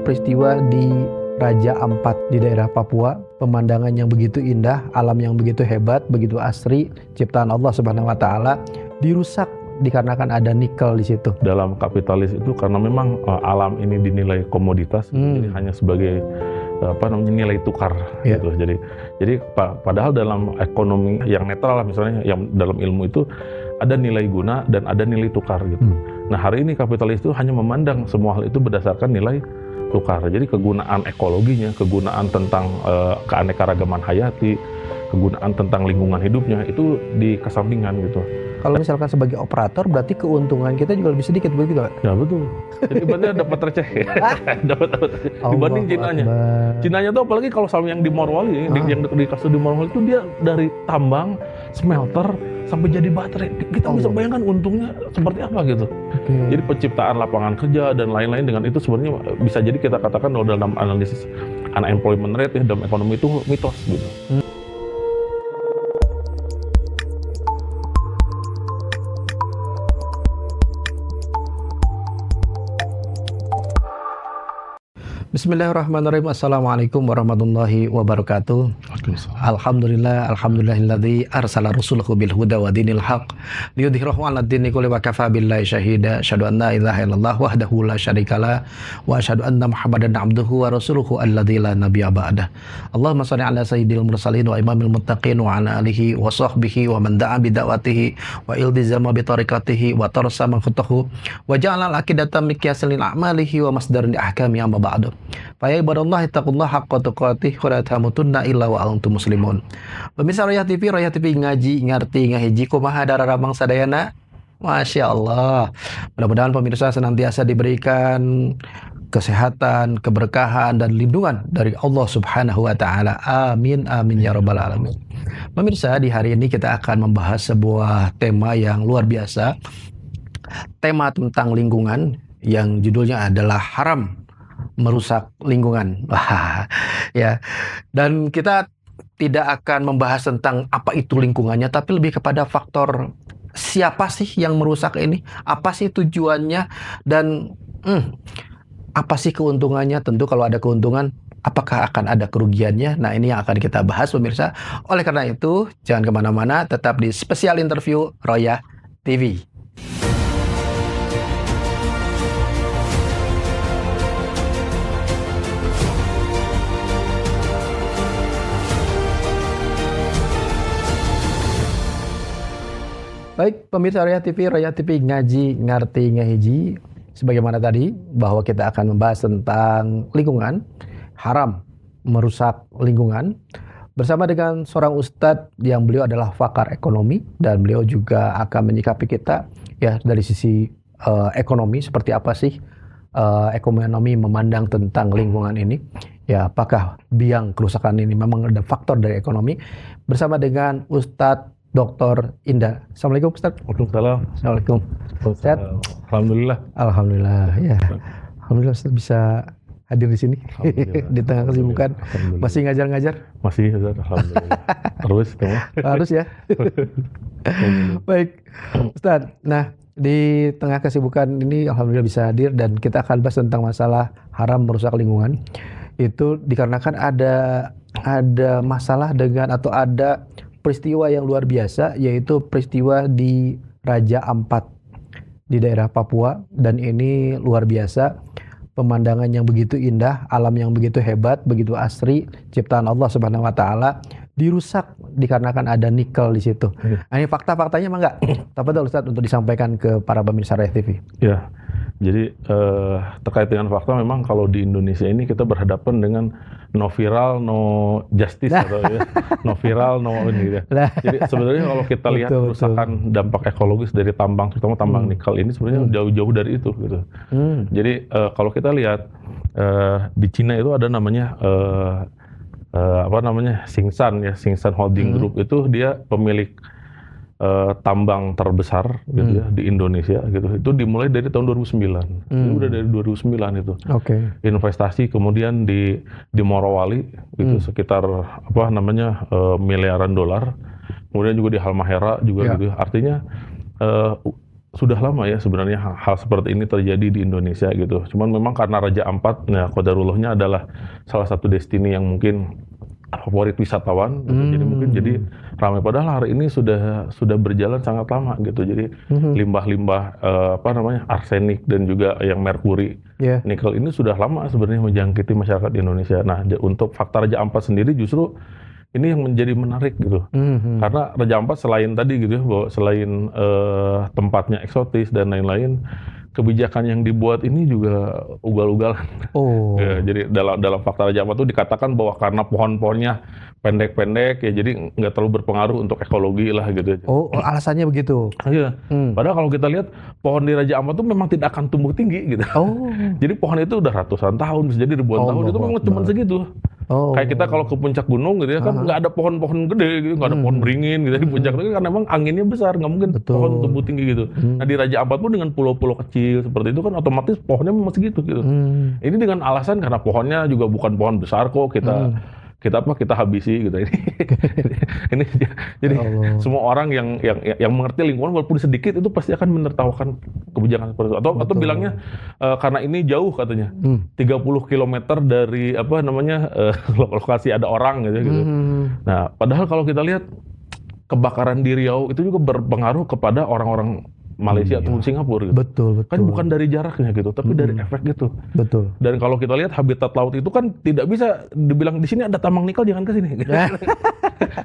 peristiwa di Raja Ampat di daerah Papua. Pemandangan yang begitu indah, alam yang begitu hebat, begitu asri, ciptaan Allah Subhanahu wa taala dirusak dikarenakan ada nikel di situ. Dalam kapitalis itu karena memang alam ini dinilai komoditas, jadi hanya sebagai nilai tukar gitu. Jadi padahal dalam ekonomi yang netral misalnya, yang dalam ilmu itu ada nilai guna dan ada nilai tukar gitu. Nah, hari ini kapitalis itu hanya memandang semua hal itu berdasarkan nilai tukar. Jadi kegunaan ekologinya, kegunaan tentang keanekaragaman hayati, kegunaan tentang lingkungan hidupnya itu dikesampingkan gitu. Kalau misalkan sebagai operator berarti keuntungan kita juga lebih sedikit begitu, Pak? Ya betul. Jadi berarti dapat receh. dapat dibanding Cinanya. Cinanya tuh apalagi kalau sama yang di Morowali, yang di kasus di Morowali itu dia dari tambang, smelter sampai jadi baterai. Kita bisa bayangkan untungnya seperti apa gitu. Jadi penciptaan lapangan kerja dan lain-lain dengan itu sebenarnya bisa jadi kita katakan kalau dalam analisis unemployment rate dalam ekonomi itu mitos gitu. Bismillahirrahmanirrahim. Assalamualaikum warahmatullahi wabarakatuh. Alhamdulillahilladzi arsala rasulahu bil huda wa dinil haq liyudhhirahu 'alad dini kulli wa kafa billahi syahida. Asyhadu an la ilaha illallah wahdahu la syarikalah wa asyhadu anna Muhammadan 'abduhu wa rasuluhu alladzi la nabiyya ba'dah. Allahumma shalli 'ala sayyidil mursalin wa imamil muttaqin wa 'ala alihi wa sahbihi wa man da'a bi da'watihi wa iltizama bi tariqatihi wa tarsama khutahu wa ja'ala al-aqidatan miqyasan lil a'malihi wa masdaran li ahkami amma ba'du. Fa ya ibadallahi taqullaha haqqa tuqatih wa la tamutunna illa wa antum muslimun. Pemirsa Royah TV ngaji ngarti ngahiji kumaha dararambang sadayana. Masya Allah. Mudah-mudahan pemirsa senantiasa diberikan kesehatan, keberkahan dan lindungan dari Allah Subhanahu wa taala. Amin amin ya rabbal alamin. Pemirsa, di hari ini kita akan membahas sebuah tema yang luar biasa. Tema tentang lingkungan yang judulnya adalah haram merusak lingkungan. Ya. Dan kita tidak akan membahas tentang apa itu lingkungannya, tapi lebih kepada faktor siapa sih yang merusak ini, apa sih tujuannya, dan apa sih keuntungannya. Tentu kalau ada keuntungan, apakah akan ada kerugiannya? Nah, ini yang akan kita bahas pemirsa. Oleh karena itu, jangan kemana-mana, tetap di spesial interview Royah TV. Baik, pemirsa Royah TV ngaji ngarti ngahiji. Sebagaimana tadi bahwa kita akan membahas tentang lingkungan, haram merusak lingkungan, bersama dengan seorang ustadz yang beliau adalah pakar ekonomi dan beliau juga akan menyikapi kita ya dari sisi ekonomi, seperti apa sih ekonomi memandang tentang lingkungan ini. Ya, apakah biang kerusakan ini memang ada faktor dari ekonomi, bersama dengan Ustadz Dr. Indah. Assalamualaikum Ustaz. Waalaikumsalam. Assalamualaikum. Sehat? Alhamdulillah. Alhamdulillah. Ya. Alhamdulillah Ustaz bisa hadir di sini di tengah kesibukan. Masih ngajar-ngajar? Masih Ustaz. Alhamdulillah. Harus ya. Baik Ustaz. Nah, di tengah kesibukan ini alhamdulillah bisa hadir dan kita akan bahas tentang masalah haram merusak lingkungan. Itu dikarenakan ada masalah dengan atau ada peristiwa yang luar biasa, yaitu peristiwa di Raja Ampat di daerah Papua, dan ini luar biasa. Pemandangan yang begitu indah, alam yang begitu hebat, begitu asri, ciptaan Allah Subhanahu wa taala dirusak dikarenakan ada nikel di situ. Nah, ini fakta-faktanya emang enggak? Tafadhol Ustaz untuk disampaikan ke para pemirsa Royah TV. Ya. Jadi terkait dengan fakta, memang kalau di Indonesia ini kita berhadapan dengan no viral, no justice atau ya, no viral, no ini gitu. Jadi sebenarnya kalau kita lihat kerusakan dampak ekologis dari tambang, terutama tambang nikel ini sebenarnya jauh-jauh dari itu gitu. Jadi kalau kita lihat di Cina itu ada namanya Tsingshan ya, Tsingshan Holding Group, itu dia pemilik tambang terbesar gitu ya di Indonesia gitu. Itu dimulai dari tahun 2009. Itu udah dari 2009 itu. Investasi kemudian di Morowali itu sekitar miliaran dolar. Kemudian juga di Halmahera juga gitu. Artinya sudah lama ya sebenarnya hal seperti ini terjadi di Indonesia gitu. Cuman memang karena Raja Ampat, nah qadarullahnya adalah salah satu destiny yang mungkin favorit wisatawan, gitu. Jadi mungkin jadi ramai. Padahal hari ini sudah berjalan sangat lama gitu. Jadi limbah-limbah arsenik dan juga yang merkuri, nikel ini sudah lama sebenarnya menjangkiti masyarakat di Indonesia. Nah, untuk fakta Raja Ampat sendiri justru ini yang menjadi menarik gitu, karena Raja Ampat selain tadi gitu ya, bahwa selain tempatnya eksotis dan lain-lain, kebijakan yang dibuat ini juga ugal-ugalan. Ya, jadi dalam fakta Raja Ampat itu dikatakan bahwa karena pohon-pohonnya pendek-pendek ya, jadi nggak terlalu berpengaruh untuk ekologi lah gitu. Alasannya begitu. Iya. Padahal kalau kita lihat pohon di Raja Ampat itu memang tidak akan tumbuh tinggi gitu. Jadi pohon itu udah ratusan tahun, bisa jadi ribuan tahun, itu memang cuma segitu. Kayak kita kalau ke puncak gunung gitu ya, kan nggak ada pohon-pohon gede gitu, nggak ada pohon beringin gitu di puncak itu, karena memang anginnya besar, nggak mungkin pohon tumbuh tinggi gitu. Nah di Raja Ampat pun dengan pulau-pulau kecil seperti itu kan otomatis pohonnya memang segitu gitu. Ini dengan alasan karena pohonnya juga bukan pohon besar kok, kita habisi gitu. Ini jadi semua orang yang mengerti lingkungan walaupun sedikit itu pasti akan menertawakan kebijakan seperti itu, atau bilangnya karena ini jauh katanya 30 km dari lokasi ada orang gitu. Nah padahal kalau kita lihat kebakaran di Riau itu juga berpengaruh kepada orang-orang Malaysia atau Singapura gitu. Betul. Kan bukan dari jaraknya gitu, tapi dari efek gitu. Betul. Dan kalau kita lihat habitat laut itu kan tidak bisa dibilang di sini ada tambang nikel jangan ke sini.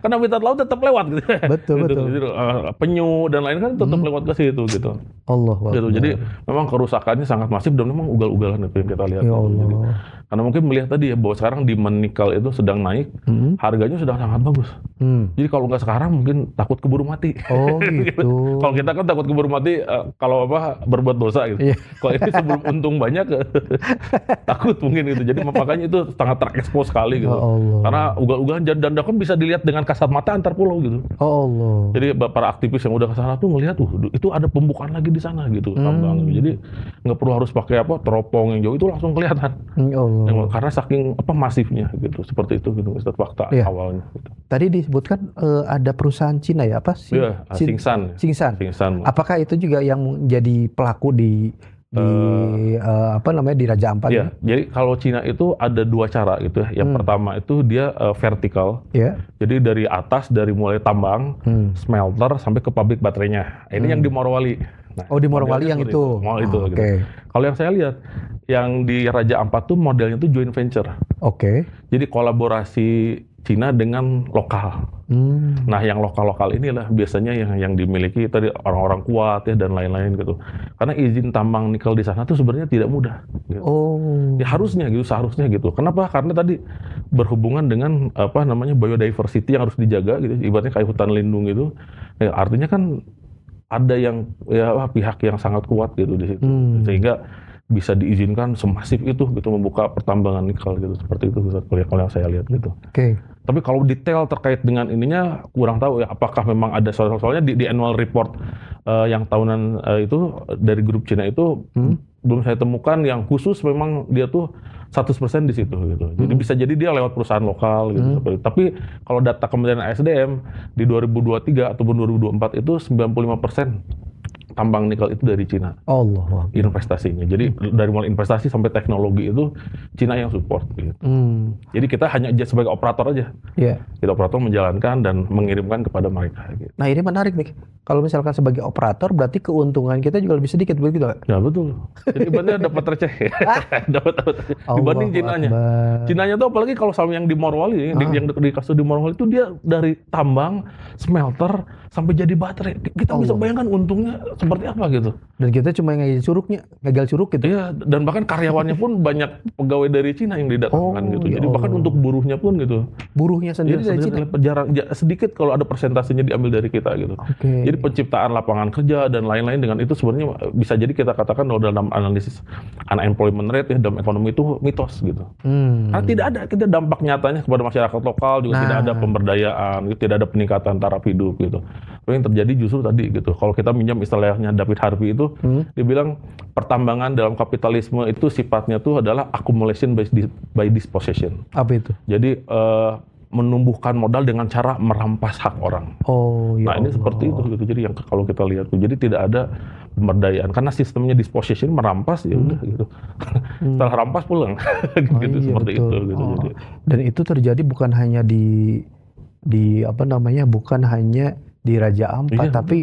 Karena habitat laut tetap lewat gitu. Betul. Penyu dan lain kan tetap lewat ke situ gitu. Gitu. Jadi memang kerusakannya sangat masif dan memang ugal-ugalan itu yang kita lihat. Ya Allah. Jadi, karena mungkin melihat tadi ya bahwa sekarang demand nikel itu sedang naik, harganya sedang sangat bagus. Jadi kalau nggak sekarang mungkin takut keburu mati. Gitu. Kalau kita kan takut keburu mati kalau berbuat dosa gitu. Kalau ini sebelum untung banyak takut mungkin gitu. Jadi makanya itu sangat terekspos sekali gitu. Karena ugal-ugalan dan kan bisa dilihat dengan kasat mata antar pulau gitu. Jadi para aktivis yang udah ke sana tuh ngelihat itu ada pembukaan lagi di sana gitu tambang. Jadi nggak perlu harus pakai teropong yang jauh, itu langsung kelihatan. Karena saking masifnya gitu. Seperti itu gitu Ustaz fakta awalnya gitu. Tadi disebutkan ada perusahaan Cina ya, apa sih? Tsingshan. Apakah itu juga yang jadi pelaku di Raja Ampat? Iya. Jadi kalau Cina itu ada dua cara gitu ya. Yang pertama itu dia vertikal. Jadi dari atas, dari mulai tambang, smelter sampai ke pabrik baterainya. Ini yang di Morowali. Nah, di Morowali yang itu. Gitu. Kalau yang saya lihat, yang di Raja Ampat tuh modelnya tuh joint venture. Jadi kolaborasi Cina dengan lokal. Nah, yang lokal-lokal inilah biasanya yang dimiliki tadi orang-orang kuat ya dan lain-lain gitu. Karena izin tambang nikel di sana tuh sebenarnya tidak mudah. Gitu. Ya seharusnya gitu. Kenapa? Karena tadi berhubungan dengan biodiversity yang harus dijaga gitu. Ibaratnya kayak hutan lindung gitu. Ya, artinya kan ada yang pihak yang sangat kuat gitu di situ. Sehingga bisa diizinkan semasif itu gitu membuka pertambangan nikel gitu, seperti itu kalau yang saya lihat gitu. Tapi kalau detail terkait dengan ininya kurang tahu ya, apakah memang ada soalnya di annual report yang tahunan itu dari grup Cina itu belum saya temukan yang khusus memang dia tuh 100% di situ gitu. Jadi bisa jadi dia lewat perusahaan lokal gitu. Tapi kalau data Kementerian SDM di 2023 ataupun 2024 itu 95% tambang nikel itu dari Cina. Investasinya. Jadi dari mulai investasi sampai teknologi itu Cina yang support gitu. Jadi kita hanya sebagai operator aja. Kita operator menjalankan dan mengirimkan kepada mereka gitu. Nah, ini menarik nih. Kalau misalkan sebagai operator berarti keuntungan kita juga lebih sedikit begitu. Ya betul. Jadi ibaratnya dapat receh. dapat dibanding Cinanya. Cinanya tuh apalagi kalau sama yang di Morowali, yang di kasus di Morowali itu dia dari tambang, smelter sampai jadi baterai. Kita bisa bayangkan untungnya seperti apa gitu. Dan kita cuma gagal curug gitu. Iya, dan bahkan karyawannya pun banyak pegawai dari Cina yang didatangkan gitu. Jadi bahkan untuk buruhnya pun gitu. Buruhnya sendiri dari Cina. Sedikit kalau ada persentasenya diambil dari kita gitu. Jadi penciptaan lapangan kerja dan lain-lain dengan itu sebenarnya bisa jadi kita katakan kalau dalam analisis unemployment rate ya dalam ekonomi itu mitos gitu. Karena tidak ada dampak nyatanya kepada masyarakat lokal juga, tidak ada pemberdayaan, gitu, tidak ada peningkatan taraf hidup gitu. Tapi yang terjadi justru tadi gitu. Kalau kita minjam istilahnya David Harvey itu, dia bilang pertambangan dalam kapitalisme itu sifatnya tuh adalah accumulation by dispossession. Apa itu? Jadi menumbuhkan modal dengan cara merampas hak orang. Oh, ya Nah ini Allah. seperti itu gitu. Jadi yang kalau kita lihat, jadi tidak ada pemberdayaan karena sistemnya dispossession, merampas ya udah gitu. Setelah rampas pulang, gitu iya, seperti betul. itu gitu. Oh. Jadi Dan itu terjadi bukan hanya di apa namanya, bukan hanya di Raja Ampat, Iya, tapi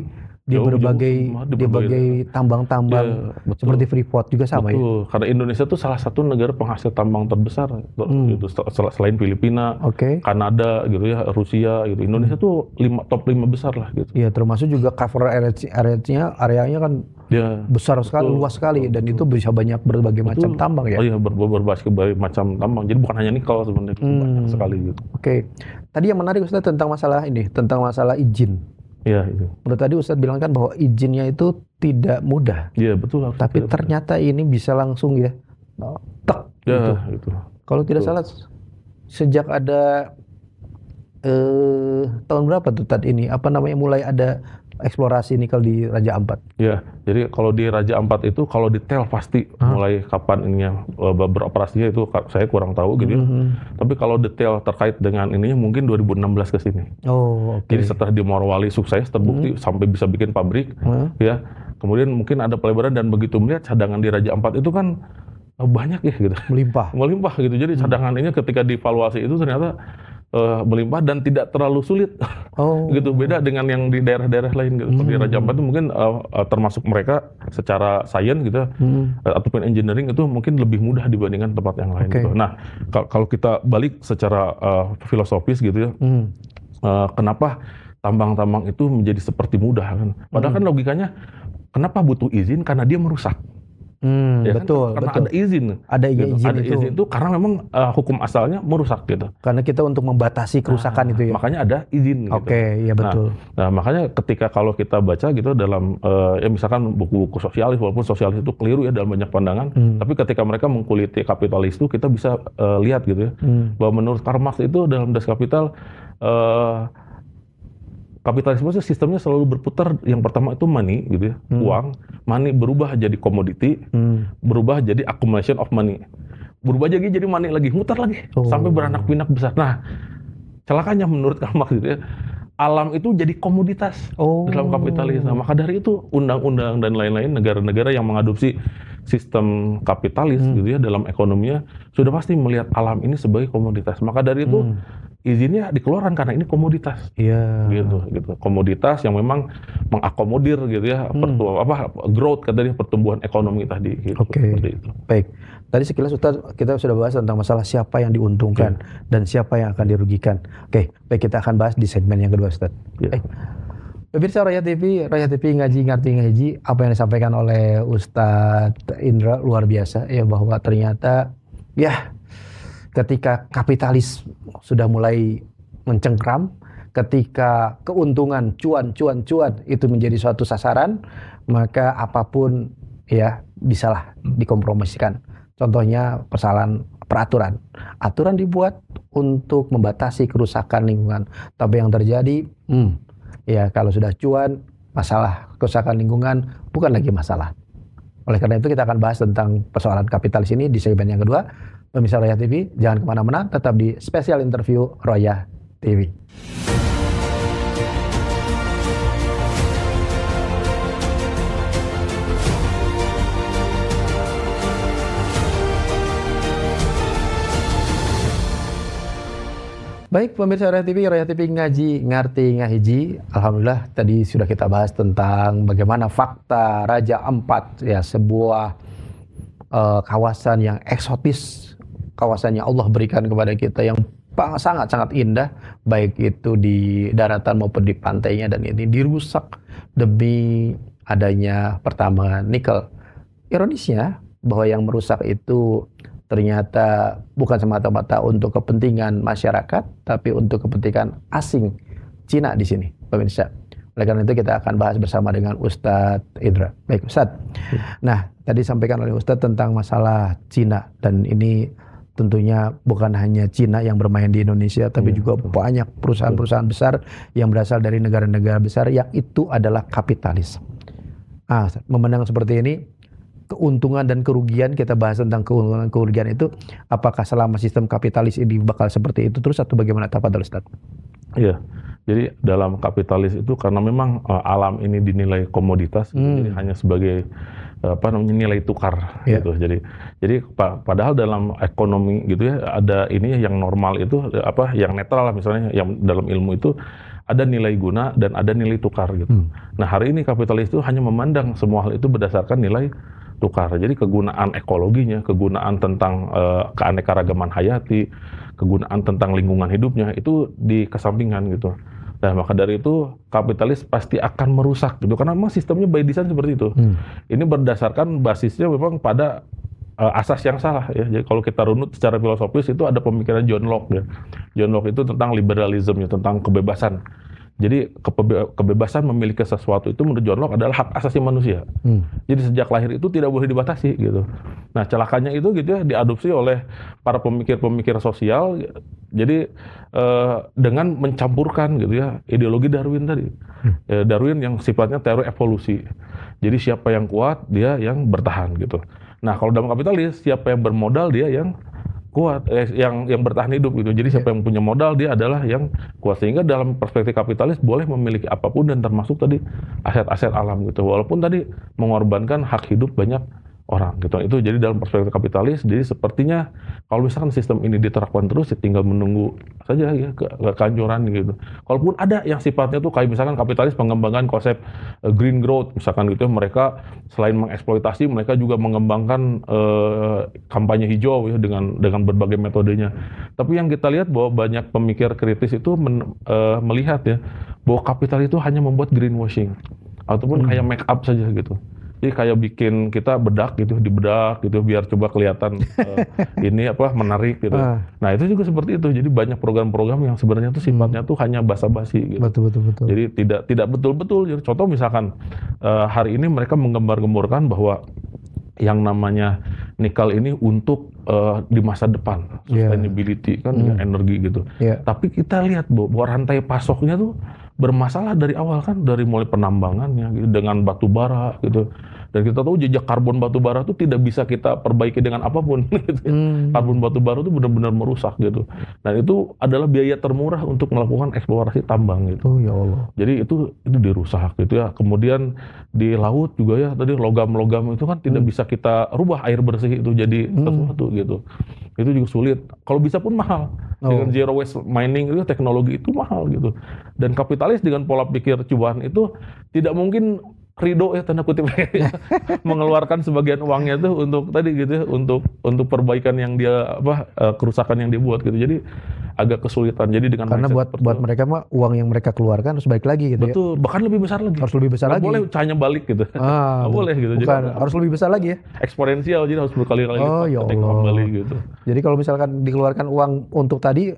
di jauh-jauh berbagai semua, di berbagai tambang-tambang Ya, betul. seperti Freeport juga sama ya. Betul, karena Indonesia tuh salah satu negara penghasil tambang terbesar gitu, selain Filipina, Oke. Kanada gitu ya, Rusia gitu. Indonesia tuh top 5 besar lah gitu. Iya, termasuk juga cover areanya kan Ya, besar sekali, luas sekali, dan itu bisa banyak berbagai macam tambang ya. Oh iya, berbagai macam tambang. Jadi bukan hanya nikel sebenarnya, banyak sekali gitu. Oke. Tadi yang menarik Ustaz tentang masalah ini, tentang masalah izin. Iya, itu. Menurut tadi Ustaz bilang kan bahwa izinnya itu tidak mudah. Iya, betul. Tapi ternyata ini bisa langsung ya, tek gitu. Ya, gitu. Kalau tidak salah sejak ada tahun berapa tuh Tad ini? Apa namanya, mulai ada eksplorasi nikel di Raja Ampat? Ya, jadi kalau di Raja Ampat itu kalau detail pasti mulai kapan ininya beroperasinya itu saya kurang tahu gitu ya. Tapi kalau detail terkait dengan ininya mungkin 2016 ke sini. Oh, oke. Jadi setelah di Morowali sukses terbukti sampai bisa bikin pabrik ya. Kemudian mungkin ada pelebaran dan begitu melihat cadangan di Raja Ampat itu kan banyak ya gitu. Melimpah gitu. Jadi cadangan ini ketika dievaluasi itu ternyata melimpah dan tidak terlalu sulit. Gitu, beda dengan yang di daerah-daerah lain gitu. Di Raja Ampat itu mungkin termasuk mereka secara sains gitu ataupun engineering itu mungkin lebih mudah dibandingkan tempat yang lain gitu. Nah, kalau kita balik secara filosofis gitu ya. Kenapa tambang-tambang itu menjadi seperti mudah kan? Padahal kan logikanya kenapa butuh izin? Karena dia merusak. Ya betul, kan? Karena betul. ada izin. Ada gitu. izin Ada itu. izin itu karena memang hukum asalnya merusak gitu. Karena kita untuk membatasi kerusakan itu ya. Makanya ada izin. Gitu. Oke, iya betul. Nah, makanya ketika kalau kita baca gitu dalam ya misalkan buku-buku sosialis, walaupun sosialis itu keliru ya dalam banyak pandangan, tapi ketika mereka mengkuliti kapitalis itu kita bisa lihat gitu ya, bahwa menurut Karl Marx itu dalam Das Kapital kapitalisme itu sistemnya selalu berputar. Yang pertama itu money gitu ya, uang. Money berubah jadi commodity, berubah jadi accumulation of money. Berubah jadi money lagi, mutar lagi sampai beranak pinak besar. Nah, celakanya menurut Karl Marx gitu ya, alam itu jadi komoditas dalam kapitalisme. Maka dari itu undang-undang dan lain-lain negara-negara yang mengadopsi sistem kapitalis gitu ya dalam ekonominya sudah pasti melihat alam ini sebagai komoditas. Maka dari itu izinnya dikeluarkan karena ini komoditas. Iya. Gitu. Komoditas yang memang mengakomodir gitu ya growth katanya pertumbuhan ekonomi tadi gitu. Seperti itu. Baik. Tadi sekilas Ustaz kita sudah bahas tentang masalah siapa yang diuntungkan dan siapa yang akan dirugikan. Oke, baik, kita akan bahas di segmen yang kedua Ustaz. Pemirsa Roya TV ngaji ngerti ngaji, apa yang disampaikan oleh Ustadz Indra luar biasa ya, bahwa ternyata ya ketika kapitalis sudah mulai mencengkram, ketika keuntungan cuan itu menjadi suatu sasaran, maka apapun ya bisalah dikompromisikan. Contohnya persoalan peraturan. Aturan dibuat untuk membatasi kerusakan lingkungan, tapi yang terjadi ya kalau sudah cuan, masalah kerusakan lingkungan bukan lagi masalah. Oleh karena itu kita akan bahas tentang persoalan kapitalis ini di segmen yang kedua. Pemirsa Roya TV, jangan kemana-mana, tetap di spesial interview Roya TV. Baik, pemirsa Roya TV ngaji ngerti ngahiji. Alhamdulillah tadi sudah kita bahas tentang bagaimana fakta Raja Ampat ya, sebuah kawasan yang eksotis, kawasan yang Allah berikan kepada kita yang sangat-sangat indah, baik itu di daratan maupun di pantainya, dan ini dirusak demi adanya pertambangan nikel. Ironisnya bahwa yang merusak itu ternyata bukan semata-mata untuk kepentingan masyarakat, tapi untuk kepentingan asing, Cina di sini, pemirsa. Oleh karena itu kita akan bahas bersama dengan Ustadz Indra. Baik, Ustadz. Nah, tadi sampaikan oleh Ustadz tentang masalah Cina, dan ini tentunya bukan hanya Cina yang bermain di Indonesia, tapi juga banyak perusahaan-perusahaan besar yang berasal dari negara-negara besar yang itu adalah kapitalis. Memandang seperti ini, keuntungan dan kerugian, kita bahas tentang keuntungan dan kerugian itu, apakah selama sistem kapitalis ini bakal seperti itu terus atau bagaimana, tafadhol Ustaz? Iya, jadi dalam kapitalis itu karena memang alam ini dinilai komoditas, jadi hanya sebagai nilai tukar gitu. Jadi padahal dalam ekonomi gitu ya ada ini yang normal itu yang netral lah, misalnya yang dalam ilmu itu ada nilai guna dan ada nilai tukar gitu. Nah hari ini kapitalis itu hanya memandang semua hal itu berdasarkan nilai tukar. Jadi kegunaan ekologinya, kegunaan tentang keanekaragaman hayati, kegunaan tentang lingkungan hidupnya itu dikesampingkan gitu. Nah maka dari itu kapitalis pasti akan merusak gitu, karena memang sistemnya by design seperti itu. Ini berdasarkan basisnya memang pada asas yang salah ya. Jadi kalau kita runut secara filosofis itu ada pemikiran John Locke ya. John Locke itu tentang liberalism ya, tentang kebebasan. Jadi kebebasan memiliki sesuatu itu menurut John Locke adalah hak asasi manusia. Jadi sejak lahir itu tidak boleh dibatasi gitu. Nah celakanya itu gitu ya diadopsi oleh para pemikir-pemikir sosial. Jadi dengan mencampurkan gitu ya ideologi Darwin tadi. Darwin yang sifatnya teori evolusi. Jadi siapa yang kuat dia yang bertahan gitu. Nah kalau dalam kapitalis siapa yang bermodal dia yang kuat, yang bertahan hidup gitu. Jadi siapa yang punya modal dia adalah yang kuat, sehingga dalam perspektif kapitalis boleh memiliki apapun dan termasuk tadi aset-aset alam gitu. Walaupun tadi mengorbankan hak hidup banyak orang gitu. Itu jadi dalam perspektif kapitalis. Jadi sepertinya kalau misalkan sistem ini diterapkan terus ya tinggal menunggu saja ya kehancuran gitu. Kalaupun ada yang sifatnya tuh kayak misalkan kapitalis mengembangkan konsep green growth misalkan gitu, mereka selain mengeksploitasi mereka juga mengembangkan kampanye hijau ya dengan berbagai metodenya. Tapi yang kita lihat bahwa banyak pemikir kritis itu melihat ya bahwa kapital itu hanya membuat greenwashing ataupun kayak make up saja gitu. Jadi kayak bikin kita bedak gitu, dibedak gitu biar coba kelihatan ini menarik gitu. Nah itu juga seperti itu. Jadi banyak program-program yang sebenarnya tuh sifatnya tuh hanya basa-basi gitu. Betul. Jadi tidak betul-betul. Jadi contoh misalkan hari ini mereka menggembar-gemborkan bahwa yang namanya nikel ini untuk di masa depan sustainability kan ya, energi gitu. Tapi kita lihat bahwa rantai pasoknya tuh bermasalah dari awal kan, dari mulai penambangannya gitu, dengan batu bara gitu. Dan kita tahu jejak karbon batu bara itu tidak bisa kita perbaiki dengan apapun gitu. Karbon batu bara itu benar-benar merusak gitu. Dan itu adalah biaya termurah untuk melakukan eksplorasi tambang gitu. Oh ya Allah. Jadi itu dirusak gitu ya. Kemudian di laut juga ya tadi logam-logam itu kan tidak bisa kita rubah air bersih itu jadi sesuatu gitu. Itu juga sulit. Kalau bisa pun mahal. Dengan zero waste mining itu teknologi itu mahal gitu. Dan kapitalis dengan pola pikir cuan itu tidak mungkin ridho ya tanda kutip mengeluarkan sebagian uangnya tuh untuk tadi gitu ya, untuk perbaikan yang dia kerusakan yang dia buat gitu. Jadi agak kesulitan. Jadi dengan karena buat mereka mah uang yang mereka keluarkan harus baik lagi gitu. Betul, bahkan lebih besar lagi. Harus lebih besar lagi. Boleh cahaya balik gitu. Nggak boleh gitu. Bukan, jadi harus lebih besar lagi ya. Eksponensial, jadi harus berkali-kali lipat kembali gitu. Jadi kalau misalkan dikeluarkan uang untuk tadi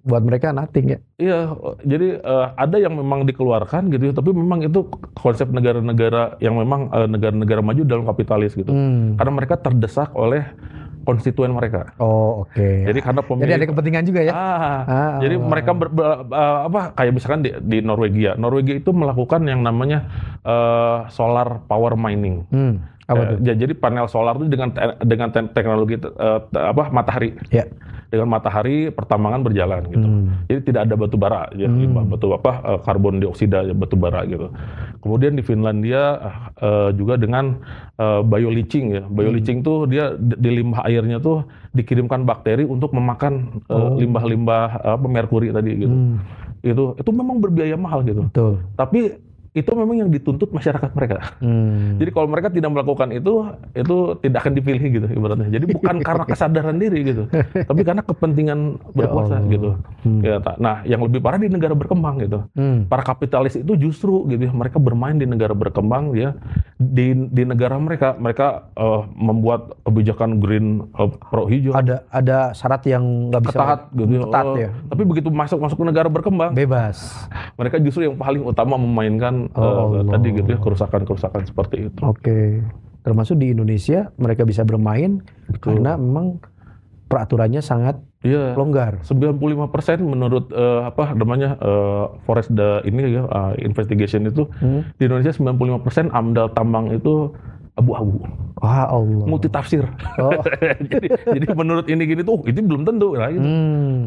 buat mereka nothing ya. Iya, jadi ada yang memang dikeluarkan gitu ya, tapi memang itu konsep negara-negara yang memang negara-negara maju dalam kapitalis gitu. Karena mereka terdesak oleh konstituen mereka. Oh, oke. Jadi karena jadi ada kepentingan juga ya. Jadi mereka kayak misalkan di Norwegia. Norwegia itu melakukan yang namanya solar power mining. Apa itu? Jadi panel solar itu dengan teknologi matahari. Ya. Dengan matahari pertambangan berjalan gitu. Jadi tidak ada batu bara ya, karbon dioksida batu bara gitu. Kemudian di Finlandia juga dengan bioleaching ya. Bioleaching tuh dia di limbah airnya tuh dikirimkan bakteri untuk memakan limbah-limbah merkuri tadi gitu. Itu memang berbiaya mahal gitu. Betul. Tapi itu memang yang dituntut masyarakat mereka. Jadi kalau mereka tidak melakukan itu tidak akan dipilih gitu ibaratnya. Jadi bukan karena kesadaran diri gitu, tapi karena kepentingan berkuasa gitu. Ya, nah, yang lebih parah di negara berkembang gitu. Para kapitalis itu justru gitu, mereka bermain di negara berkembang ya. Di negara mereka membuat kebijakan green pro hijau. Ada syarat yang nggak bisa ketat gitu. Ketat ya. Tapi begitu masuk ke negara berkembang, bebas. Mereka justru yang paling utama memainkan tadi gitu ya kerusakan seperti itu. Oke. Termasuk di Indonesia mereka bisa bermain karena memang peraturannya sangat longgar. 95% menurut Forest investigation itu di Indonesia 95% AMDAL tambang itu abu-abu. Wah Allah. Multi tafsir. Oh. jadi menurut ini gini tuh, itu belum tentu lah gitu.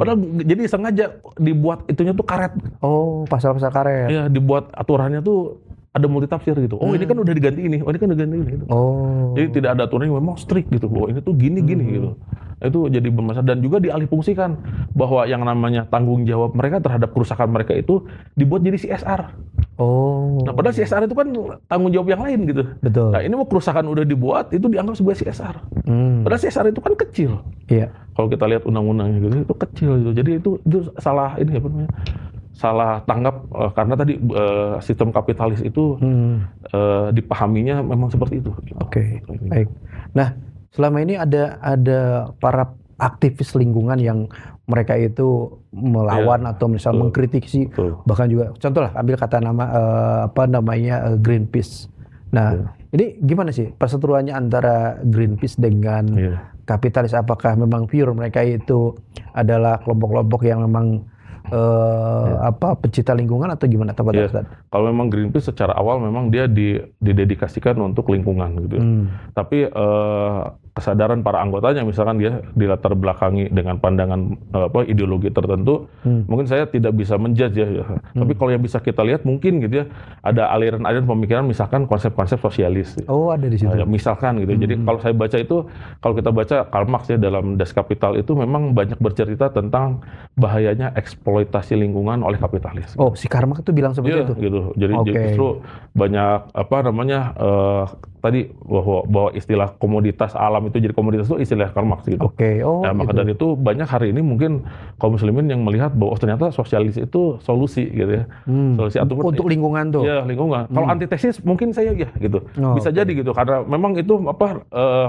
Padahal jadi sengaja dibuat itunya tuh karet. Oh, pasal-pasal karet. Iya, dibuat aturannya tuh ada multi tafsir gitu. Oh, ini kan udah diganti ini. Oh, ini kan udah ganti ini gitu. Oh. Jadi tidak ada aturan yang memang strict gitu. Bahwa ini tuh gini gitu. Itu jadi bermasalah, dan juga dialihfungsikan bahwa yang namanya tanggung jawab mereka terhadap kerusakan mereka itu dibuat jadi CSR. Oh. Nah, padahal CSR itu kan tanggung jawab yang lain gitu. Betul. Nah, ini mau kerusakan udah dibuat itu dianggap sebagai CSR. Padahal CSR itu kan kecil. Iya. Kalau kita lihat undang-undangnya gitu, itu kecil gitu. Jadi itu salah ini apa namanya? Salah tanggap karena tadi sistem kapitalis itu dipahaminya memang seperti itu. Oke. Baik. Nah, selama ini ada para aktivis lingkungan yang mereka itu melawan atau misalnya mengkritisi, bahkan juga contoh lah ambil kata nama Greenpeace. Nah, ini gimana sih perseteruannya antara Greenpeace dengan kapitalis? Apakah memang pure mereka itu adalah kelompok-kelompok yang memang pencipta lingkungan atau gimana Ustaz? Kalau memang Greenpeace secara awal memang dia didedikasikan untuk lingkungan gitu. Tapi kesadaran para anggotanya misalkan dia dilatar belakangi dengan pandangan ideologi tertentu, mungkin saya tidak bisa menjudge ya. Tapi kalau yang bisa kita lihat mungkin gitu ya, ada aliran-aliran pemikiran misalkan konsep-konsep sosialis. Oh, ada di situ. Misalkan gitu. Jadi kalau saya baca itu, kalau kita baca Karl Marx ya dalam Das Kapital itu memang banyak bercerita tentang bahayanya eksploitasi lingkungan oleh kapitalis. Oh, si Karl Marx itu bilang seperti itu. Gitu. Jadi justru banyak tadi bahwa istilah komoditas alam itu jadi komoditas itu istilah Karl Marx gitu. Nah, maka dari itu banyak hari ini mungkin kaum muslimin yang melihat bahwa ternyata sosialis itu solusi gitu ya. Solusi untuk lingkungan tuh. Iya, lingkungan. Kalau antitesis mungkin saya gitu. Bisa jadi gitu karena memang itu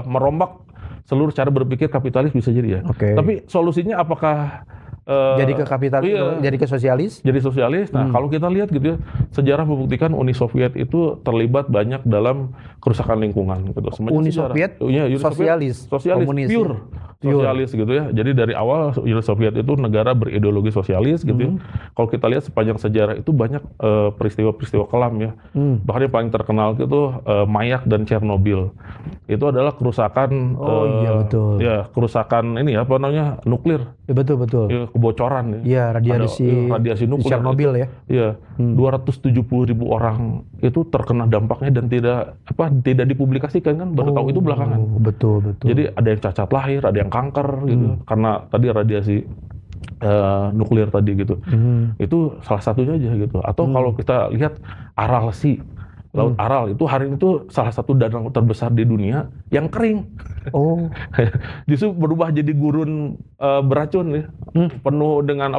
merombak seluruh cara berpikir kapitalis bisa jadi ya. Tapi solusinya apakah jadi ke kapitalis, jadi ke sosialis? Jadi sosialis. Nah, kalau kita lihat gitu ya, sejarah membuktikan Uni Soviet itu terlibat banyak dalam kerusakan lingkungan gitu. Uni Soviet, sosialis, komunis, pure sosialis gitu ya. Jadi dari awal Uni Soviet itu negara berideologi sosialis gitu ya. Kalau kita lihat sepanjang sejarah itu banyak peristiwa-peristiwa kelam ya. Bahkan yang paling terkenal itu Mayak dan Chernobyl. Itu adalah kerusakan kerusakan ini nuklir. Betul. Ya, kebocoran ya. Iya, radiasi nuklir. Chernobyl ya. Iya. 270.000 orang itu terkena dampaknya dan tidak dipublikasikan kan, baru tahu itu belakangan. Betul. Jadi ada yang cacat lahir, ada yang kanker gitu. Karena tadi radiasi nuklir tadi gitu. Itu salah satunya aja gitu. Atau kalau kita lihat Aral Sea, Laut Aral itu hari itu salah satu danau terbesar di dunia yang kering. Justru berubah jadi gurun beracun ya. Penuh dengan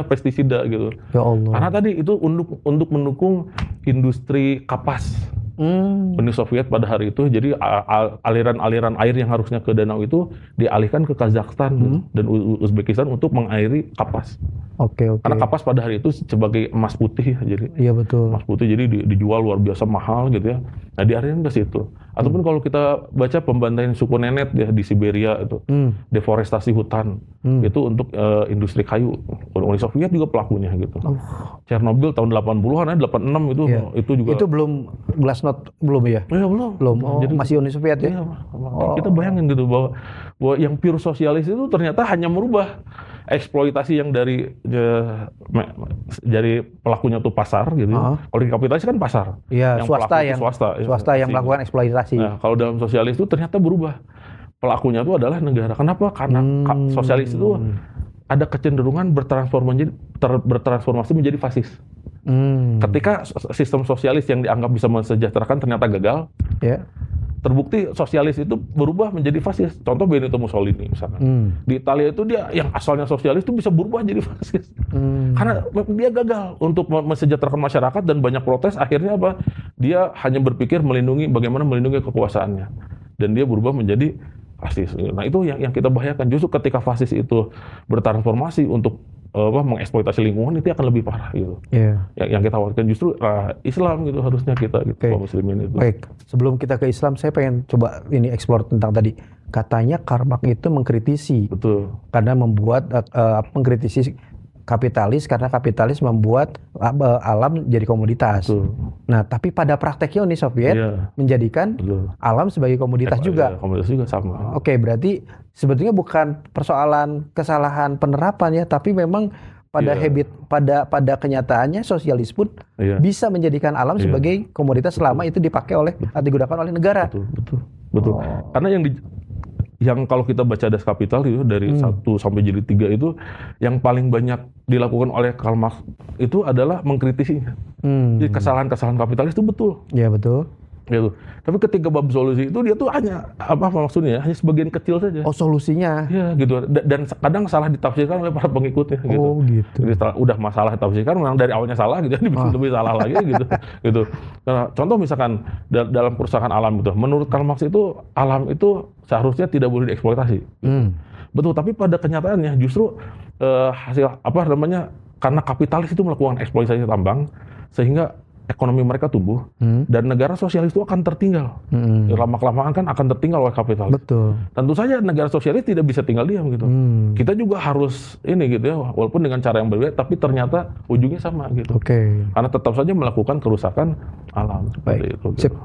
pestisida gitu. Ya Allah. Karena tadi itu untuk mendukung industri kapas. Uni Soviet pada hari itu, jadi aliran-aliran air yang harusnya ke danau itu dialihkan ke Kazakhstan dan Uzbekistan untuk mengairi kapas. Karena kapas pada hari itu sebagai emas putih, jadi betul. Emas putih jadi dijual luar biasa mahal gitu ya. Nah, dialihkan ke situ. Ataupun kalau kita baca pembantaian suku Nenet ya di Siberia itu, deforestasi hutan itu untuk industri kayu. Uni Soviet juga pelakunya gitu. Chernobyl tahun 80-an 86 itu juga. Itu belum Glasnost belum ya? Iya, belum. Jadi masih Uni Soviet ya? Iya, kita bayangin gitu bahwa yang pure sosialis itu ternyata hanya merubah eksploitasi yang dari pelakunya tuh pasar gitu. Kalau di kapitalis kan pasar. Iya, swasta yang melakukan eksploitasi. Nah, kalau dalam sosialis itu ternyata berubah. Pelakunya itu adalah negara. Kenapa? Karena sosialis itu ada kecenderungan bertransformasi menjadi fasis. Ketika sistem sosialis yang dianggap bisa mensejahterakan ternyata gagal, terbukti sosialis itu berubah menjadi fasis. Contoh Benito Mussolini misalkan. Di Italia itu dia yang asalnya sosialis itu bisa berubah jadi fasis. Karena dia gagal untuk mensejahterakan masyarakat dan banyak protes, akhirnya dia hanya berpikir bagaimana melindungi kekuasaannya. Dan dia berubah menjadi fasis. Nah, itu yang kita bahayakan. Justru ketika fasis itu bertransformasi untuk mengeksploitasi lingkungan, itu akan lebih parah gitu. Yang kita khawatirkan justru Islam gitu, harusnya kita gitu, kaum muslimin itu. Baik, sebelum kita ke Islam, saya pengen coba eksplor tentang tadi. Katanya Karl Marx itu mengkritisi. Betul. Karena mengkritisi kapitalis karena kapitalis membuat alam jadi komoditas. Betul. Nah, tapi pada prakteknya Uni Soviet menjadikan alam sebagai komoditas juga. Komoditas juga sama. Oke, berarti sebetulnya bukan persoalan kesalahan penerapan ya, tapi memang pada habit, pada kenyataannya sosialis pun bisa menjadikan alam sebagai komoditas selama itu dipakai oleh atau digunakan oleh negara. Betul. Karena yang kalau kita baca Das Kapital itu dari 1 sampai jilid 3 itu yang paling banyak dilakukan oleh Karl Marx itu adalah mengkritisinya. Jadi kesalahan-kesalahan kapitalis itu betul. Iya, betul. Gitu. Tapi ketika bab solusi itu dia tuh hanya apa maksudnya? Hanya sebagian kecil saja. Oh, solusinya. Ya, gitu. Dan kadang salah ditafsirkan oleh para pengikutnya gitu. Oh, gitu. Jadi udah masalah ditafsirkan memang dari awalnya salah gitu, dibikin lebih salah lagi gitu. Gitu. Nah, contoh misalkan dalam kerusakan alam gitu. Menurut Karl Marx itu alam itu seharusnya tidak boleh dieksploitasi. Betul, tapi pada kenyataannya justru hasil karena kapitalis itu melakukan eksploitasi tambang sehingga ekonomi mereka tumbuh dan negara sosialis itu akan tertinggal. Lama-kelamaan kan akan tertinggal oleh kapitalis. Betul. Tentu saja negara sosialis tidak bisa tinggal diam gitu. Kita juga harus ini gitu ya, walaupun dengan cara yang berbeda, tapi ternyata ujungnya sama gitu. Karena tetap saja melakukan kerusakan alam. Baik. Itu, Sip.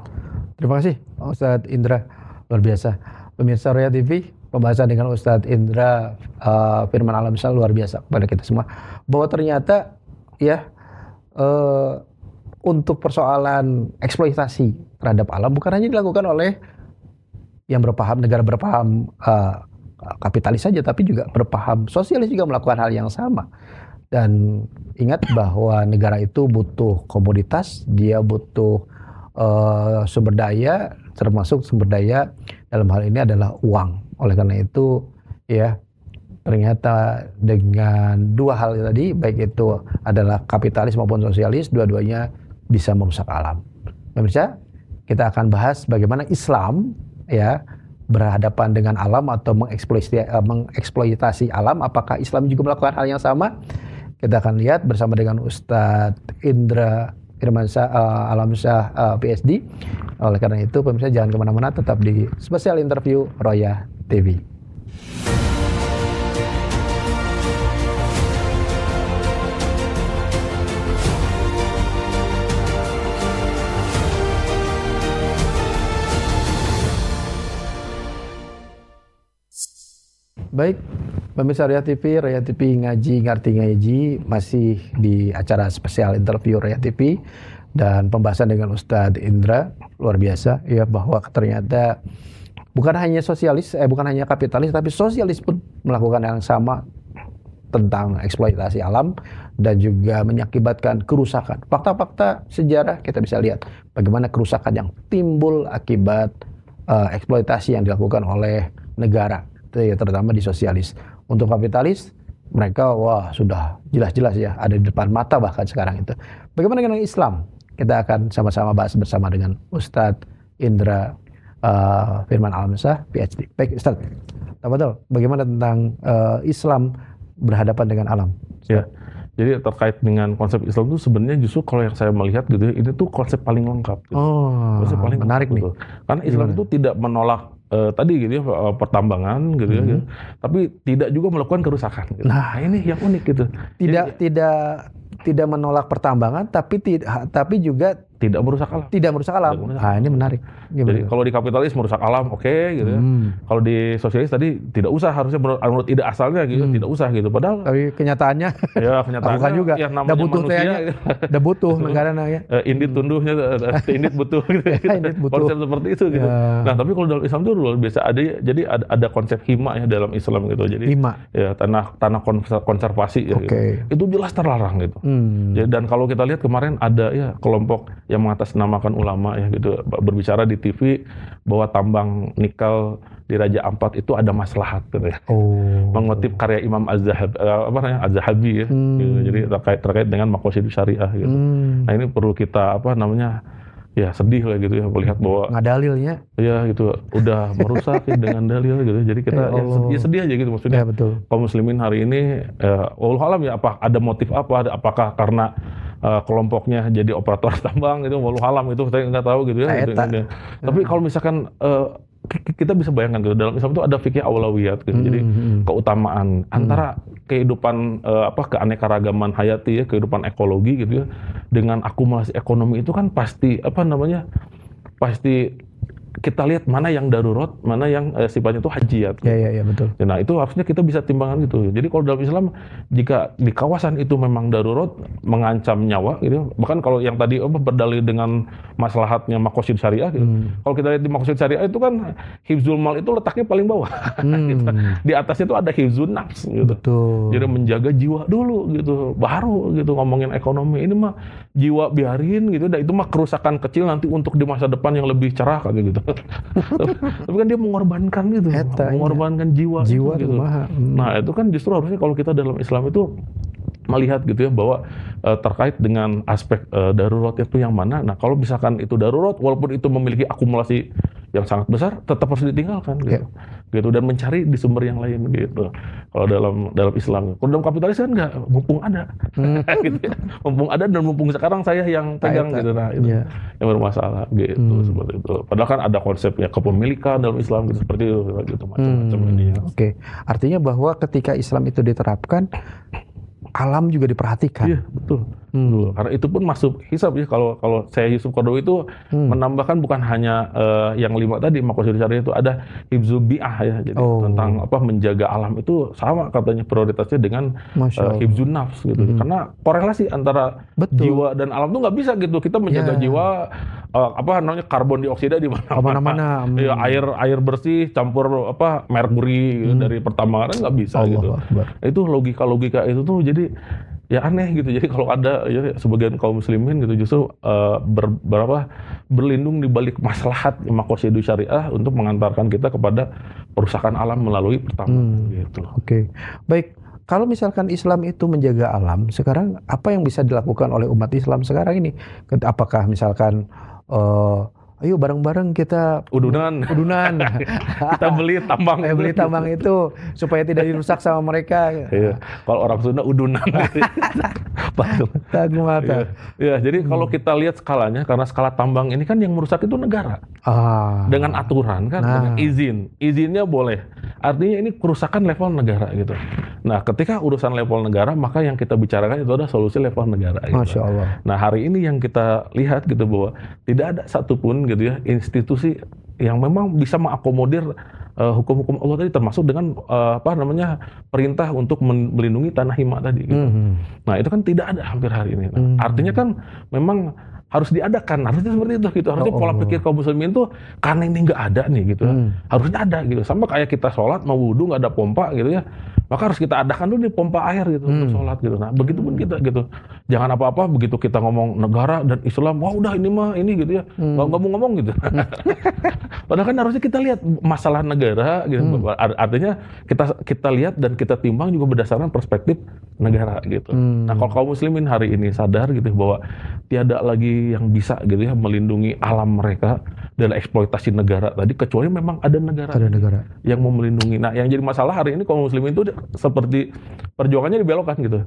Terima kasih Ustadz Indra, luar biasa. Pemirsa Roya TV, pembahasan dengan Ustadz Indra Firman Alamsyah luar biasa kepada kita semua. Bahwa ternyata ya untuk persoalan eksploitasi terhadap alam bukan hanya dilakukan oleh yang berpaham, negara berpaham kapitalis saja, tapi juga berpaham sosialis juga melakukan hal yang sama. Dan ingat bahwa negara itu butuh komoditas, dia butuh sumber daya, termasuk sumber daya dalam hal ini adalah uang. Oleh karena itu ya ternyata dengan dua hal tadi, baik itu adalah kapitalis maupun sosialis, dua-duanya bisa merusak alam. Pemirsa, kita akan bahas bagaimana Islam ya berhadapan dengan alam atau mengeksploitasi alam. Apakah Islam juga melakukan hal yang sama? Kita akan lihat bersama dengan Ustadz Indra Firman Alamsyah PhD. Oleh karena itu, pemirsa jangan kemana-mana, tetap di spesial interview Roya TV. Baik, pemirsa Roya TV ngaji ngerti ngaji masih di acara spesial interview Roya TV dan pembahasan dengan Ustadz Indra luar biasa ya, bahwa ternyata bukan hanya kapitalis tapi sosialis pun melakukan yang sama tentang eksploitasi alam dan juga mengakibatkan kerusakan. Fakta-fakta sejarah kita bisa lihat bagaimana kerusakan yang timbul akibat eksploitasi yang dilakukan oleh negara, ya, terutama di sosialis. Untuk kapitalis, mereka sudah jelas-jelas ya ada di depan mata bahkan sekarang itu. Bagaimana dengan Islam? Kita akan sama-sama bahas bersama dengan Ustadz Indra Firman Alamsyah PhD. Baik Ustadz, betul. Bagaimana tentang Islam berhadapan dengan alam? Ya, jadi terkait dengan konsep Islam itu sebenarnya justru kalau yang saya melihat gitu ya, ini tuh konsep paling lengkap. Gitu. Konsep paling menarik nih. Gitu. Karena Islam itu tidak menolak tadi gitu ya pertambangan gitu ya, gitu. Tapi tidak juga melakukan kerusakan. Gitu. Nah ini yang unik gitu. Tidak menolak pertambangan, tapi juga tidak merusak alam. Tidak merusak alam. Nah ini menarik. Gimana? Jadi kalau di kapitalis merusak alam, oke, gitu ya. Kalau di sosialis tadi tidak usah, harusnya menurut ide asalnya gitu, tidak usah gitu. Padahal tapi kenyataannya, bukan juga. Ya, namanya manusia, udah butuh negara ya. Indit tunduhnya, indit butuh gitu. Indit butuh. Konsep seperti itu gitu. Nah tapi kalau dalam Islam itu luar biasa jadi ada konsep hima ya dalam Islam gitu. Jadi hima. Ya tanah konservasi ya. Gitu. Itu jelas terlarang gitu. Jadi, dan kalau kita lihat kemarin ada ya kelompok yang mengatasnamakan ulama ya gitu berbicara di TV bahwa tambang nikel di Raja Ampat itu ada maslahat gitu ya. Mengutip karya Imam Az-Zahabi ya. Gitu. Jadi terkait dengan maqasidus syariah gitu. Nah ini perlu kita ya sedih lah gitu ya melihat bahwa dalilnya ya gitu udah merusak ya, dengan dalil gitu. Jadi kita sedih aja gitu maksudnya. Ya, betul. Kaum muslimin hari ini wallahu alam ya ada motif apa, apakah karena kelompoknya jadi operator tambang gitu, wallahu alam itu saya nggak tahu gitu ya. Gitu. Tapi kalau misalkan kita bisa bayangkan gitu dalam Islam itu ada fikih aulawiyat gitu. Jadi keutamaan antara kehidupan keanekaragaman hayati ya, kehidupan ekologi gitu ya, dengan akumulasi ekonomi itu kan pasti pasti kita lihat mana yang darurat, mana yang sifatnya itu hajiat. Ya, betul. Nah itu harusnya kita bisa timbangan gitu. Jadi kalau dalam Islam, jika di kawasan itu memang darurat, mengancam nyawa gitu, bahkan kalau yang tadi berdalil dengan maslahatnya maqasid syariah gitu. Kalau kita lihat di maqasid syariah itu kan hifzul mal itu letaknya paling bawah. Gitu. Di atasnya itu ada hifzun nafs gitu. Betul. Jadi menjaga jiwa dulu gitu, baru gitu ngomongin ekonomi. Ini mah jiwa biarin gitu, dan itu mah kerusakan kecil nanti untuk di masa depan yang lebih cerah kayak gitu. Tapi kan dia mengorbankan gitu, mengorbankan jiwa itu, gitu. Nah itu kan justru harusnya kalau kita dalam Islam itu melihat gitu ya, bahwa terkait dengan aspek darurat itu yang mana. Nah kalau misalkan itu darurat, walaupun itu memiliki akumulasi yang sangat besar, tetap harus ditinggalkan gitu. Gitu, dan mencari di sumber yang lain gitu. Kalau dalam Islam, kalau dalam kapitalis kan enggak, mumpung ada. Gitu ya. Mumpung ada dan mumpung sekarang saya yang pegang gitu. Nah itu yang bermasalah gitu, seperti itu. Padahal kan ada konsepnya kepemilikan dalam Islam gitu, seperti itu gitu, macam-macam ininya. Oke. Artinya bahwa ketika Islam itu diterapkan, alam juga diperhatikan. Iya, betul. Karena itu pun masuk hisab ya. Kalau saya Yusuf Qaradawi itu menambahkan bukan hanya yang 5 tadi maqasid syariah, itu ada hifzul bi'ah ya. Jadi tentang menjaga alam itu sama katanya prioritasnya dengan hifzun nafs gitu. Karena korelasi antara jiwa dan alam tuh nggak bisa gitu. Kita menjaga jiwa karbon dioksida di mana-mana. Ya, air bersih campur merkuri gitu, dari pertambangan nggak bisa gitu. Itu logika itu tuh jadi ya aneh gitu. Jadi kalau ada ya sebagian kaum muslimin gitu justru berlindung di balik maslahat maqasid syariah untuk mengantarkan kita kepada perusakan alam melalui pertambangan gitu. Oke. Baik, kalau misalkan Islam itu menjaga alam, sekarang apa yang bisa dilakukan oleh umat Islam sekarang ini? Apakah misalkan ayo bareng-bareng kita udunan. Kita beli tambang. Beli tambang itu supaya tidak dirusak sama mereka. Iya. Kalau orang Sunda udunan. Tagu mata. Iya, jadi kalau kita lihat skalanya, karena skala tambang ini kan yang merusak itu negara. Dengan aturan kan, dengan izinnya boleh. Artinya ini kerusakan level negara gitu. Nah, ketika urusan level negara, maka yang kita bicarakan itu adalah solusi level negara. Gitu. Masya Allah. Nah, hari ini yang kita lihat gitu bahwa tidak ada satupun gitu ya institusi yang memang bisa mengakomodir hukum-hukum Allah tadi, termasuk dengan perintah untuk melindungi tanah hima tadi gitu. Nah, itu kan tidak ada hampir hari ini. Nah, artinya kan memang harus diadakan, harusnya seperti itu gitu. Harusnya pola pikir kaum muslimin tuh karena ini nggak ada nih gitu. Harusnya ada gitu. Sama kayak kita sholat mau wudu nggak ada pompa gitu ya. Maka harus kita adakan dulu nih pompa air gitu untuk sholat gitu. Nah, begitu pun kita gitu. Jangan apa-apa begitu kita ngomong negara dan Islam, wah udah ini gitu ya. Nggak mau ngomong gitu. Padahal kan harusnya kita lihat masalah negara gitu. Artinya kita lihat dan kita timbang juga berdasarkan perspektif negara gitu. Nah, kalau kaum muslimin hari ini sadar gitu bahwa tiada lagi yang bisa gitu ya melindungi alam mereka dari eksploitasi negara tadi, kecuali memang ada negara yang mau melindungi. Nah, yang jadi masalah hari ini kaum muslimin itu seperti perjuangannya dibelokkan gitu.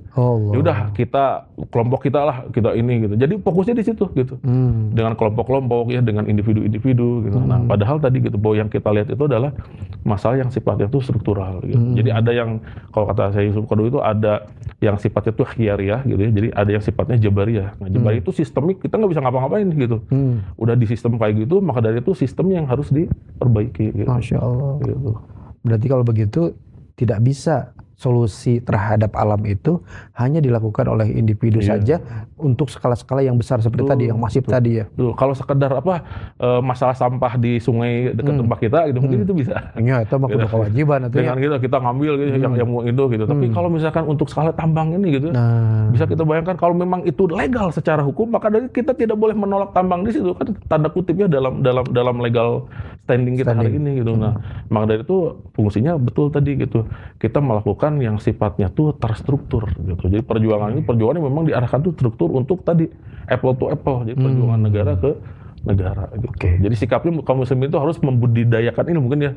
Ya udah kita kelompok kita lah, kita ini gitu. Jadi fokusnya di situ gitu. Dengan kelompok-kelompok ya, dengan individu-individu gitu. Nah, padahal tadi gitu bahwa yang kita lihat itu adalah masalah yang sifatnya itu struktural gitu. Jadi ada yang kalau kata saya Yusuf Qaradawi itu ada yang sifatnya itu khiyariyah gitu ya. Jadi ada yang sifatnya jabariyah. Nah, jabariyah itu sistemik, kita nggak bisa ngapa-ngapain gitu. Udah di sistem kayak gitu, maka dari itu sistem yang harus diperbaiki gitu. Masya Allah. Gitu. Berarti kalau begitu tidak bisa solusi terhadap alam itu hanya dilakukan oleh individu saja untuk skala-skala yang besar seperti tadi, yang masif tadi ya. Kalau sekedar masalah sampah di sungai dekat tempat kita gitu, mungkin itu bisa. Iya, itu mah kudu kewajiban itu. Dengan kita ngambil gitu yang mau itu gitu. Tapi kalau misalkan untuk skala tambang ini gitu, bisa kita bayangkan kalau memang itu legal secara hukum, maka dari kita tidak boleh menolak tambang di situ kan, tanda kutipnya dalam legal standing kita hari ini gitu. Nah, maka dari itu fungsinya betul tadi gitu. Kita melakukan yang sifatnya tuh terstruktur gitu. Jadi perjuangan yang memang diarahkan tuh struktur untuk tadi apple to apple. Jadi perjuangan negara ke negara gitu. Jadi sikapnya kaum muslimin itu harus membudidayakan ini mungkin ya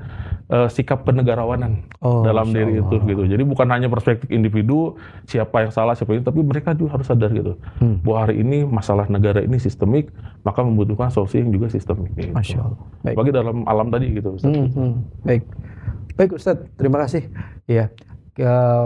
sikap kenegarawanan dalam diri itu gitu. Jadi bukan hanya perspektif individu siapa yang salah siapa ini, tapi mereka juga harus sadar gitu. Bahwa hari ini masalah negara ini sistemik, maka membutuhkan solusi yang juga sistemik gitu. Masya Allah. Bagi dalam alam tadi gitu Ustaz. Baik Ustaz, terima kasih. Ya.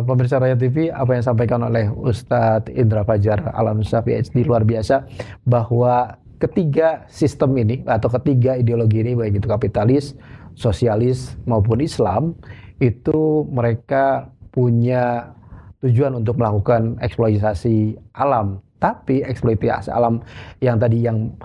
pemirsa Roya TV, apa yang disampaikan oleh Ustadz Indra Fajar Alamsyah PhD luar biasa, bahwa ketiga sistem ini atau ketiga ideologi ini, baik itu kapitalis, sosialis maupun Islam, itu mereka punya tujuan untuk melakukan eksploitasi alam. Tapi eksploitasi alam yang tadi yang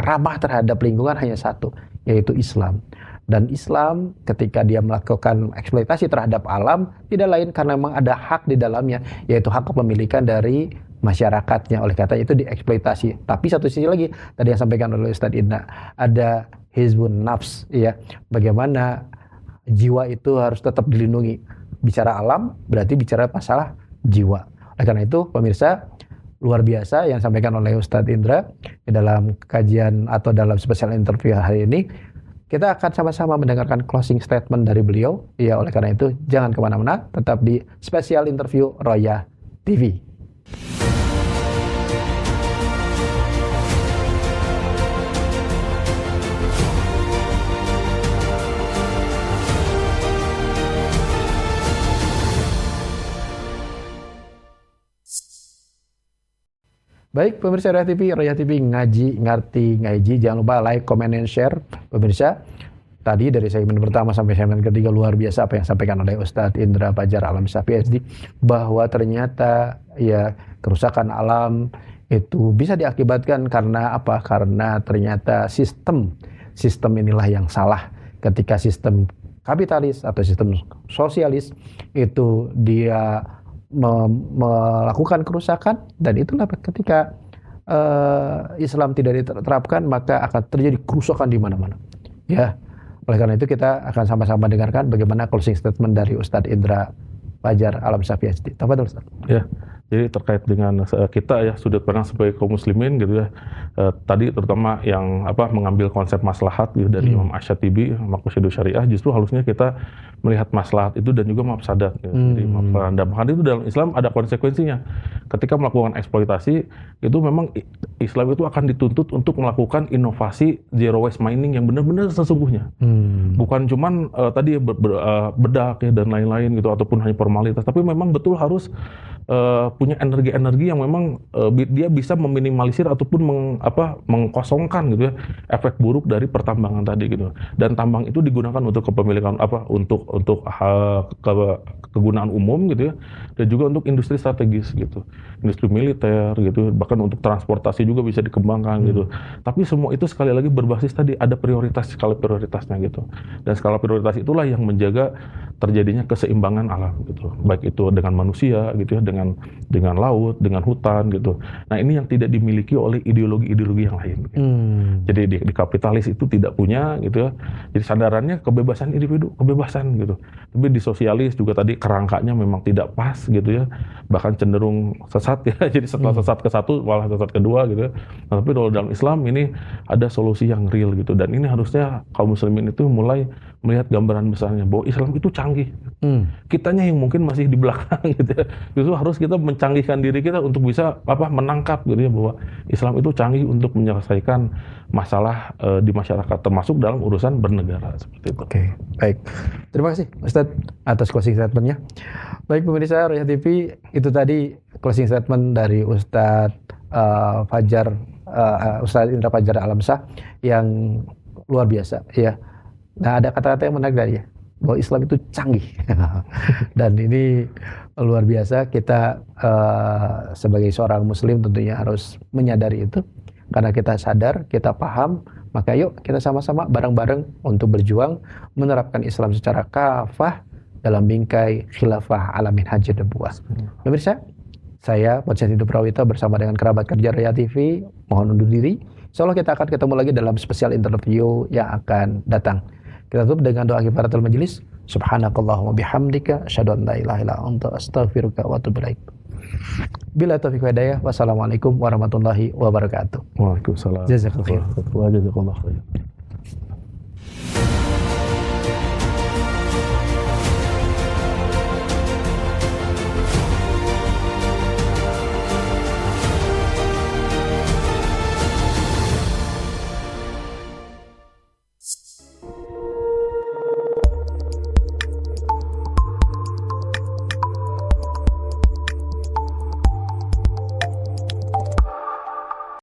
ramah terhadap lingkungan hanya satu, yaitu Islam. Dan Islam ketika dia melakukan eksploitasi terhadap alam, tidak lain karena memang ada hak di dalamnya, yaitu hak kepemilikan dari masyarakatnya. Oleh kata itu dieksploitasi. Tapi satu sisi lagi, tadi yang sampaikan oleh Ustadz Indra, ada hizbun nafs, ya, bagaimana jiwa itu harus tetap dilindungi. Bicara alam berarti bicara masalah jiwa. Oleh karena itu pemirsa, luar biasa yang disampaikan oleh Ustadz Indra di dalam kajian atau dalam spesial interview hari ini. Kita akan sama-sama mendengarkan closing statement dari beliau. Ya, oleh karena itu jangan kemana-mana, tetap di spesial interview Roya TV. Baik, pemirsa Roya TV ngaji, ngerti, ngaji. Jangan lupa like, comment, and share. Pemirsa, tadi dari segmen pertama sampai segmen ketiga luar biasa apa yang disampaikan oleh Ustadz Indra Fajar Alamsyah PhD, bahwa ternyata ya kerusakan alam itu bisa diakibatkan karena apa? Karena ternyata sistem inilah yang salah. Ketika sistem kapitalis atau sistem sosialis itu dia melakukan kerusakan, dan itulah ketika Islam tidak diterapkan maka akan terjadi kerusakan di mana-mana. Ya, oleh karena itu kita akan sama-sama dengarkan bagaimana closing statement dari Ustadz Indra Fajar Alamsyah PhD. Tafadhol Ustaz. Ya, jadi terkait dengan kita ya sudut pandang sebagai kaum muslimin gitu ya. Tadi terutama yang mengambil konsep maslahat gitu dari Imam Asy-Syatibi, Maqasidus Syariah, justru harusnya kita melihat maslahat itu dan juga mafsadat gitu. Jadi mafsadat dan mafsadat itu dalam Islam ada konsekuensinya. Ketika melakukan eksploitasi itu memang Islam itu akan dituntut untuk melakukan inovasi zero waste mining yang benar-benar sesungguhnya. Bukan cuman tadi bedak ya dan lain-lain gitu ataupun hanya formalitas, tapi memang betul harus punya energi-energi yang memang dia bisa meminimalisir ataupun mengkosongkan gitu ya efek buruk dari pertambangan tadi gitu. Dan tambang itu digunakan untuk kepemilikan untuk kegunaan umum gitu ya, dan juga untuk industri strategis gitu, industri militer gitu, bahkan untuk transportasi juga bisa dikembangkan gitu. Tapi semua itu sekali lagi berbasis tadi ada skala prioritasnya gitu. Dan skala prioritas itulah yang menjaga terjadinya keseimbangan alam gitu, baik itu dengan manusia gitu ya, dengan laut, dengan hutan gitu. Nah, ini yang tidak dimiliki oleh ideologi-ideologi yang lain gitu. Jadi di kapitalis itu tidak punya gitu ya. Jadi sandarannya kebebasan individu, kebebasan gitu. Tapi di sosialis juga tadi kerangkanya memang tidak pas gitu ya. Bahkan cenderung sesat ya. Jadi setelah sesat ke satu malah sesat kedua gitu ya. Nah, tapi kalau dalam Islam ini ada solusi yang real gitu, dan ini harusnya kaum muslimin itu mulai melihat gambaran besarnya bahwa Islam itu canggih. Kitanya yang mungkin masih di belakang gitu ya. Justru harus kita mencanggihkan diri kita untuk bisa menangkap gitu ya bahwa Islam itu canggih untuk menyelesaikan masalah di masyarakat, termasuk dalam urusan bernegara seperti itu. Oke, baik. Terima kasih Ustadz atas closing statement-nya. Baik pemirsa Roya TV, itu tadi closing statement dari Ustadz Ustadz Indra Fajar Alamsyah yang luar biasa ya. Nah, ada kata-kata yang menarik dari ya, bahwa Islam itu canggih. Dan ini luar biasa, kita sebagai seorang muslim tentunya harus menyadari itu. Karena kita sadar, kita paham, maka yuk kita sama-sama bareng-bareng untuk berjuang menerapkan Islam secara kafah dalam bingkai khilafah ala minhajin nubuwah. Pemirsa, saya Podsen Hidup Prawito bersama dengan kerabat kerja Roya TV mohon undur diri. Insyaallah kita akan ketemu lagi dalam spesial interview yang akan datang. Kita tutup dengan doa kifaratul majelis. Subhanakallahumma bihamdika asyhadu an la ilaha illa anta astaghfiruka wa atubu ilaik. Bila taufiq wa hidayah. Wassalamualaikum warahmatullahi wabarakatuh. Waalaikumsalam. Jazakallahu khair. Jazakallahu khair.